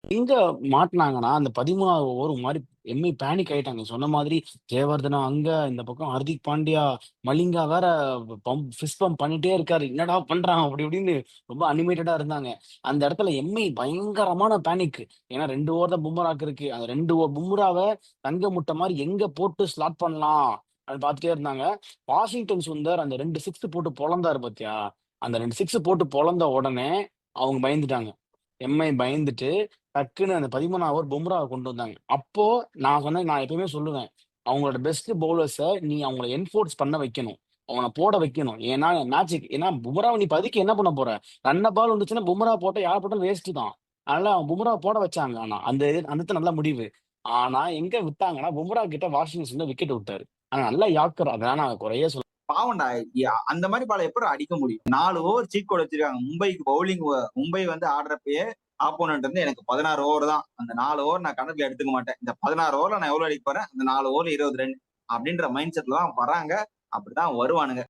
எங்க மாட்னாங்கன்னா, அந்த 13வது ஓவர் ஒரு மாரி எம்மி பேனிக் ஆயிட்டாங்க. சொன்ன மாதிரி ஜெயவர்தனா அங்க, இந்த பக்கம் ஹர்திக் பாண்டியா, மலிங்கா வேற ஃபிஸ்ட் பம்ப் பண்ணிட்டே இருக்காரு. "என்னடா பண்றான்?" அப்படி இப்படின்னு ரொம்ப அனிமேட்டடா இருந்தாங்க. அந்த இடத்துல எம்ஐ பயங்கரமான பேனிக். ஏன்னா 2 ஓவர் தான் பும்ராக்கு இருக்கு. அந்த 2 பும்ராவ தங்க முட்டை மாரி எங்க போட்டு ஸ்லாட் பண்ணலாம்? அது பார்த்துட்டே இருந்தாங்க. வாஷிங்டன் சுந்தர் அந்த 2 சிக்ஸ் போட்டு பொளந்தாரு பாத்தியா? அந்த 2 சிக்ஸ் போட்டு பொளந்த உடனே அவங்க பயந்துட்டாங்க. எம்ஐ பயந்துட்டு டக்குன்னு அந்த 13வது ஓவர் பும்ராவ கொண்டு வந்தாங்க. அப்போ நான் சொன்னேன் நான் எப்பவுமே சொல்லுவேன். அவங்களோட பெஸ்ட் பவுலர்ஸ நீ அவங்கள என்ஃபோர்ஸ் பண்ண வைக்கணும். அவன போட வைக்கணும். ஏன்னா மேட்ச்சுக்கு ஏன்னா பும்ராவ நீ பதுக்கி என்ன பண்ண போற? ரன்ன பால் வந்துச்சுன்னா பும்ரா போட்டா யார் போட்டாலும் வேஸ்ட் தான். அதனால அவன் பும்ராவ போட வச்சாங்க ஆனா. அந்த இடத்துல நல்ல முடிவு. ஆனா எங்க விட்டாங்கன்னா, பும்ரா கிட்ட வாஷிங்டன் சுந்தர் விக்கெட் விட்டாரு. ஆனா நல்ல யாக்கர். அத நான் குறையே சொல்ல பாவம்டா. அந்த மாதிரி பால எப்படி அடிக்க முடியும்? 4 ஓவர் சீட் கோட் வச்சிருக்காங்க. மும்பைக்கு பவுலிங் மும்பை வந்து ஆடுறப்பயே ஆப்போனன்ட் வந்து எனக்கு 16 ஓவர் தான். அந்த 4 ஓவர் நான் கணக்குல எடுத்துக்க மாட்டேன். இந்த 16 ஓவர்ல நான் எவ்வளவு அடிக்க போறேன்? அந்த 4 ஓவர்ல 20 ரன் அப்படின்ற மைண்ட் செட்ல தான் வராங்க. அப்படிதான் வருவானுங்க.